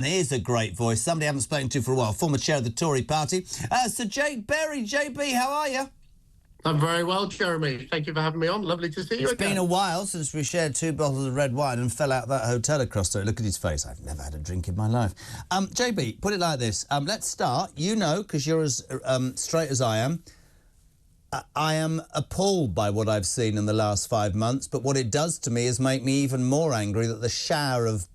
Here's a great voice, somebody I haven't spoken to for a while, former chair of the Tory party. Sir Jake Berry. JB, how are you? I'm very well, Jeremy. Thank you for having me on. Lovely to see you again. It's been a while since we shared 2 bottles of red wine and fell out of that hotel across there. Look at his face. I've never had a drink in my life. JB, put it like this. Let's start. You know, because you're as straight as I am appalled by what I've seen in the last 5 months, but what it does to me is make me even more angry that the shower of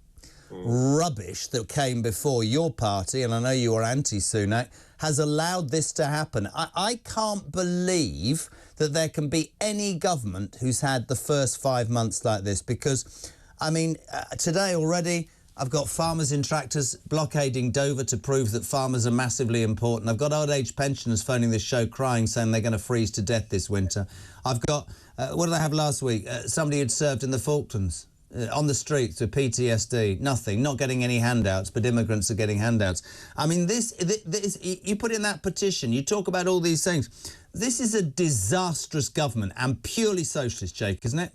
rubbish that came before your party, and I know you are anti-Sunak, has allowed this to happen. I can't believe that there can be any government who's had the first 5 months like this, because, I mean, today already I've got farmers in tractors blockading Dover to prove that farmers are massively important. I've got old age pensioners phoning this show crying, saying they're going to freeze to death this winter. I've got, what did I have last week? Somebody had served in the Falklands. On the streets with PTSD, nothing, not getting any handouts, but immigrants are getting handouts. I mean, this you put in that petition, you talk about all these things. This is a disastrous government and purely socialist, Jake, isn't it?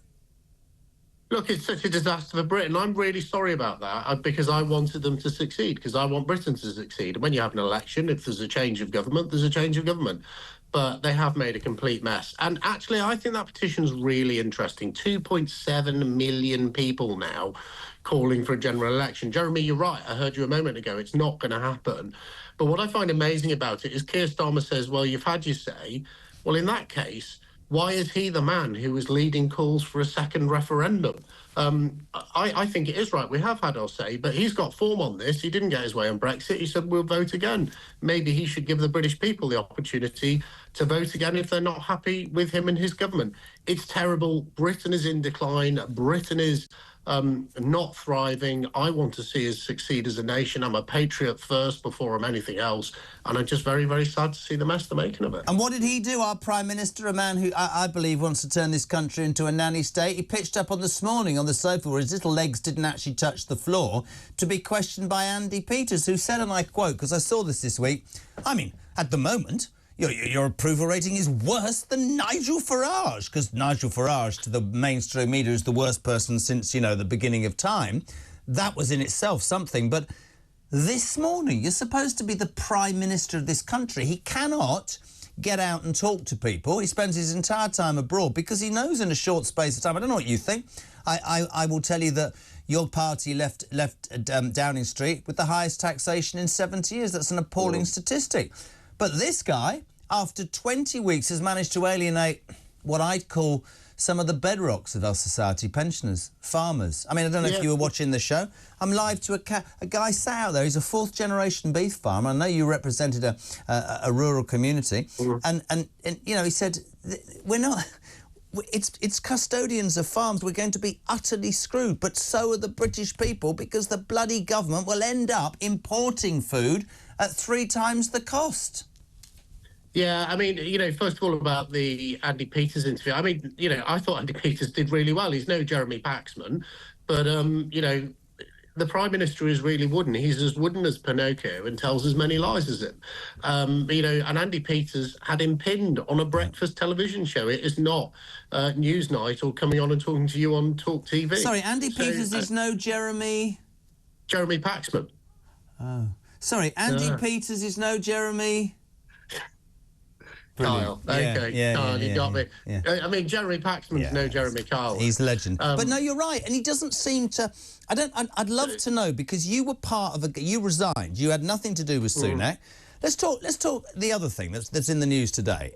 Look, it's such a disaster for Britain. I'm really sorry about that because I wanted them to succeed, because I want Britain to succeed. And when you have an election, if there's a change of government, there's a change of government. But they have made a complete mess. And actually, I think that petition's really interesting. 2.7 million people now calling for a general election. Jeremy, you're right. I heard you a moment ago. It's not going to happen. But what I find amazing about it is Keir Starmer says, well, you've had your say. Well, in that case, why is he the man who is leading calls for a second referendum? I think it is right. We have had our say, but he's got form on this. He didn't get his way on Brexit. He said, we'll vote again. Maybe he should give the British people the opportunity to vote again if they're not happy with him and his government. It's terrible. Britain is in decline. Britain is not thriving. I want to see us succeed as a nation. I'm a patriot first before I'm anything else. And I'm just very, very sad to see the mess they're making of it. And what did he do, our Prime Minister, a man who I believe wants to turn this country into a nanny state? He pitched up on this morning on the sofa where his little legs didn't actually touch the floor to be questioned by Andy Peters, who said, and I quote, because I saw this week, I mean, at the moment, your approval rating is worse than Nigel Farage, because Nigel Farage to the mainstream media is the worst person since, you know, the beginning of time. That was in itself something. But this morning, you're supposed to be the Prime Minister of this country. He cannot get out and talk to people. He spends his entire time abroad because he knows in a short space of time, I don't know what you think, I will tell you that your party left Downing Street with the highest taxation in 70 years. That's an appalling statistic. But this guy, after 20 weeks, has managed to alienate what I'd call some of the bedrocks of our society, pensioners, farmers. I mean, I don't know if you were watching the show. I'm live to a guy sat out there. He's a 4th-generation beef farmer. I know you represented a rural community. And you know, he said, we're not... It's custodians of farms. We're going to be utterly screwed, but so are the British people, because the bloody government will end up importing food at 3 times the cost. Yeah, I mean, you know, first of all, about the Andy Peters interview, I mean, you know, I thought Andy Peters did really well. He's no Jeremy Paxman, but, you know, the Prime Minister is really wooden. He's as wooden as Pinocchio and tells as many lies as him. You know, and Andy Peters had him pinned on a breakfast television show. It is not Newsnight or coming on and talking to you on TalkTV. Sorry, Andy Peters is no Jeremy Paxman. Oh. Sorry, Andy Peters is no Jeremy... Kyle. Okay, Kyle, you got me. Yeah. I mean, Jeremy Paxman's no Jeremy Kyle. He's a legend. But no, you're right, and he doesn't seem to... I'd love to know, because you were part of you resigned. You had nothing to do with Sunak. Let's talk the other thing that's in the news today.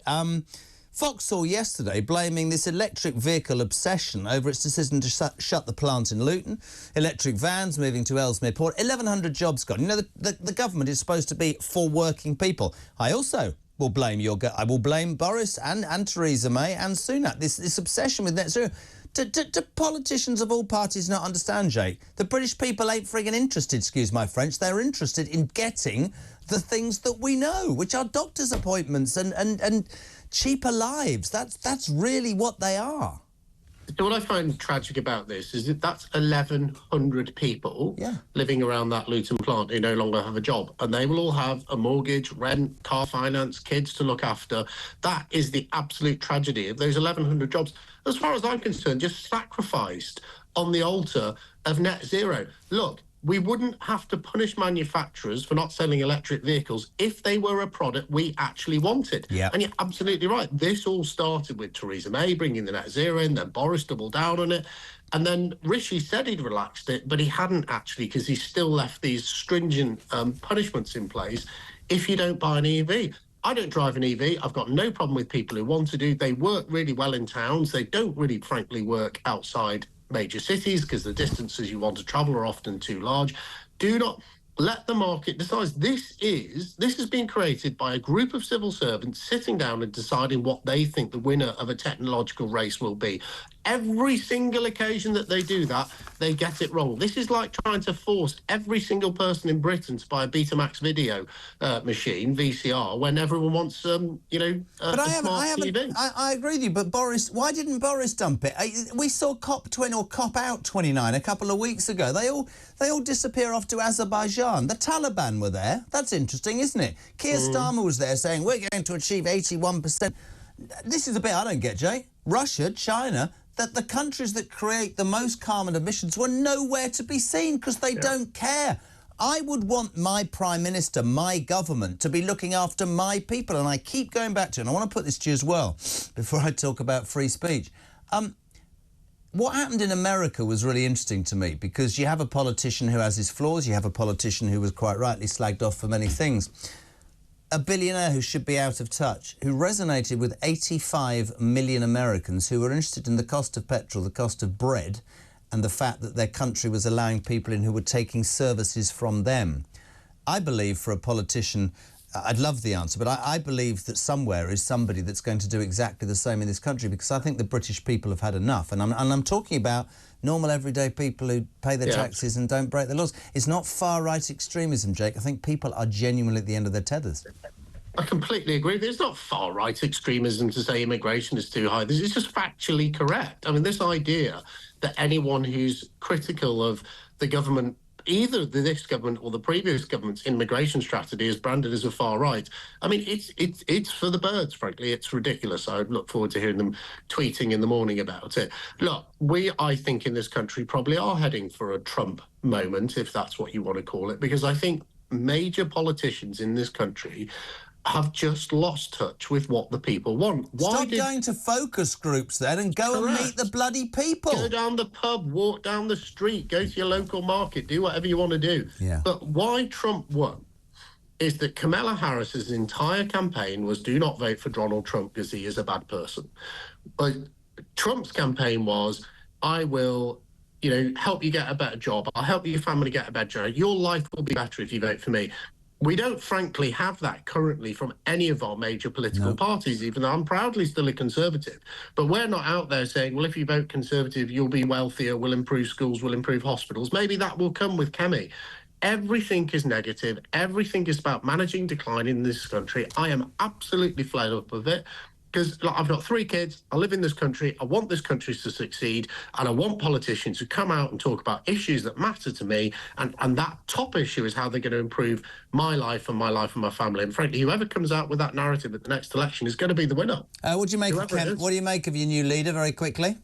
Vauxhall yesterday blaming this electric vehicle obsession over its decision to shut the plant in Luton. Electric vans moving to Ellesmere Port. 1,100 jobs gone. You know, the government is supposed to be for working people. I also will blame I will blame Boris and Theresa May and Sunak. This obsession with net zero. Do politicians of all parties not understand, Jake? The British people ain't friggin' interested, excuse my French. They're interested in getting the things that we know, which are doctor's appointments and cheaper lives. That's really what they are. So what I find tragic about this is that that's 1,100 people living around that Luton plant who no longer have a job, and they will all have a mortgage, rent, car finance, kids to look after. That is the absolute tragedy of those 1,100 jobs. As far as I'm concerned, just sacrificed on the altar of net zero. Look, we wouldn't have to punish manufacturers for not selling electric vehicles if they were a product we actually wanted. Yeah. And you're absolutely right. This all started with Theresa May bringing the net zero in, then Boris doubled down on it. And then Rishi said he'd relaxed it, but he hadn't actually, because he still left these stringent punishments in place if you don't buy an EV. I don't drive an EV. I've got no problem with people who want to do. They work really well in towns. They don't really, frankly, work outside major cities because the distances you want to travel are often too large. Do not let the market decide. This has been created by a group of civil servants sitting down and deciding what they think the winner of a technological race will be. Every single occasion that they do that, they get it wrong. This is like trying to force every single person in Britain to buy a Betamax video machine, VCR, when everyone wants, a smart TV. I agree with you, but Boris, why didn't Boris dump it? We saw Cop Out 29 a couple of weeks ago. They all disappear off to Azerbaijan. The Taliban were there. That's interesting, isn't it? Keir Starmer was there saying, we're going to achieve 81%. This is the bit I don't get, Jay. Russia, China, that the countries that create the most carbon emissions were nowhere to be seen because they don't care. I would want my Prime Minister, my government, to be looking after my people. And I keep going back to it, and I want to put this to you as well before I talk about free speech. What happened in America was really interesting to me because you have a politician who has his flaws, you have a politician who was quite rightly slagged off for many things. A billionaire who should be out of touch, who resonated with 85 million Americans who were interested in the cost of petrol, the cost of bread, and the fact that their country was allowing people in who were taking services from them. I believe for a politician, I'd love the answer, but I believe that somewhere is somebody that's going to do exactly the same in this country because I think the British people have had enough. And I'm talking about normal, everyday people who pay their taxes and don't break the laws. It's not far-right extremism, Jake. I think people are genuinely at the end of their tethers. I completely agree. There's not far-right extremism to say immigration is too high. This is just factually correct. I mean, this idea that anyone who's critical of the government, either this government or the previous government's immigration strategy, is branded as a far right. I mean, it's for the birds, frankly. It's ridiculous. I look forward to hearing them tweeting in the morning about it. Look, I think, in this country probably are heading for a Trump moment, if that's what you want to call it, because I think major politicians in this country have just lost touch with what the people want. Stop going to focus groups then and go and meet the bloody people. Go down the pub, walk down the street, go to your local market, do whatever you want to do. Yeah. But why Trump won is that Kamala Harris's entire campaign was do not vote for Donald Trump because he is a bad person. But Trump's campaign was, I will help you get a better job. I'll help your family get a better job. Your life will be better if you vote for me. We don't, frankly, have that currently from any of our major political parties, even though I'm proudly still a Conservative. But we're not out there saying, well, if you vote Conservative, you'll be wealthier, we'll improve schools, we'll improve hospitals. Maybe that will come with Kemi. Everything is negative. Everything is about managing decline in this country. I am absolutely fed up of it. Because I've got 3 kids, I live in this country, I want this country to succeed, and I want politicians who come out and talk about issues that matter to me, and that top issue is how they're going to improve my life and my family. And frankly, whoever comes out with that narrative at the next election is going to be the winner. What do you make of your new leader, very quickly?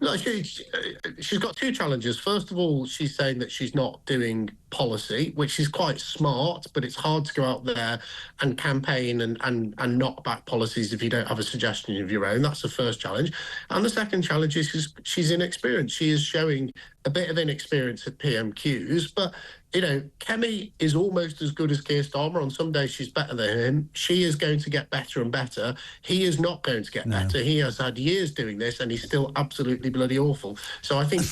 No, she's got 2 challenges. First of all, she's saying that she's not doing policy, which is quite smart, but it's hard to go out there and campaign and knock back policies if you don't have a suggestion of your own. That's the first challenge. And the second challenge is she's inexperienced. She is showing a bit of inexperience at PMQs, but Kemi is almost as good as Keir Starmer. On some days, she's better than him. She is going to get better and better. He is not going to get better. He has had years doing this, and he's still absolutely bloody awful. So I think,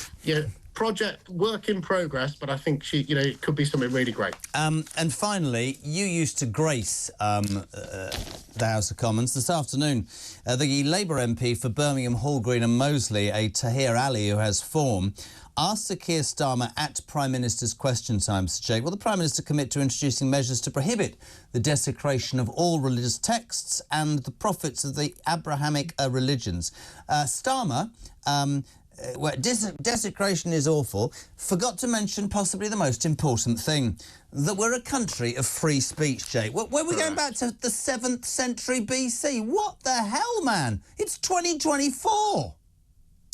project work in progress, but I think she, it could be something really great. And finally, you used to grace the House of Commons this afternoon. The Labour MP for Birmingham, Hall Green and Moseley, a Tahir Ali who has form, asked Sir Keir Starmer at Prime Minister's question time, Sir Jake, will the Prime Minister commit to introducing measures to prohibit the desecration of all religious texts and the prophets of the Abrahamic religions? Starmer, desecration is awful, forgot to mention possibly the most important thing, that we're a country of free speech, Jake. We're going back to the 7th century BC. What the hell, man? It's 2024.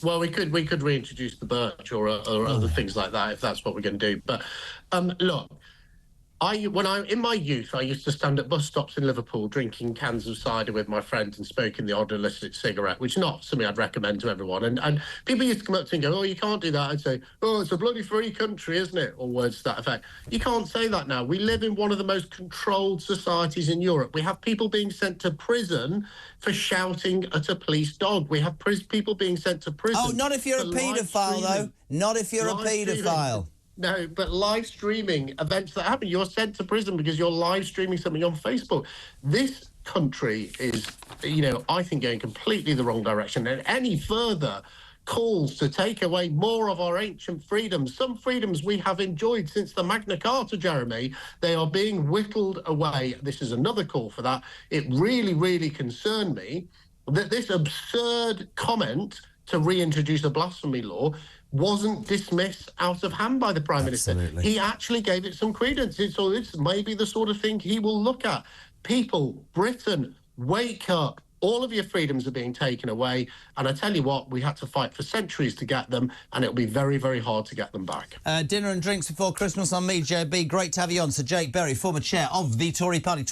Well, we could reintroduce the birch or other things like that if that's what we're going to do. But look, in my youth, I used to stand at bus stops in Liverpool drinking cans of cider with my friends and smoking the odd illicit cigarette, which is not something I'd recommend to everyone. And people used to come up to me and go, "Oh, you can't do that." I'd say, "Oh, it's a bloody free country, isn't it?" Or words to that effect. You can't say that now. We live in one of the most controlled societies in Europe. We have people being sent to prison for shouting at a police dog. We have people being sent to prison. Oh, not if you're a paedophile, though. Not if you're a paedophile. No, but live streaming events that happen, you're sent to prison because you're live streaming something on Facebook. This country is, I think going completely the wrong direction. And any further calls to take away more of our ancient freedoms, some freedoms we have enjoyed since the Magna Carta, Jeremy, they are being whittled away. This is another call for that. It really, really concerned me that this absurd comment to reintroduce a blasphemy law wasn't dismissed out of hand by the Prime Minister. He actually gave it some credence. It's maybe the sort of thing he will look at. People, Britain, wake up. All of your freedoms are being taken away. And I tell you what, we had to fight for centuries to get them, and it'll be very, very hard to get them back. Dinner and drinks before Christmas on me, JB. Great to have you on. Sir Jake Berry, former chair of the Tory party.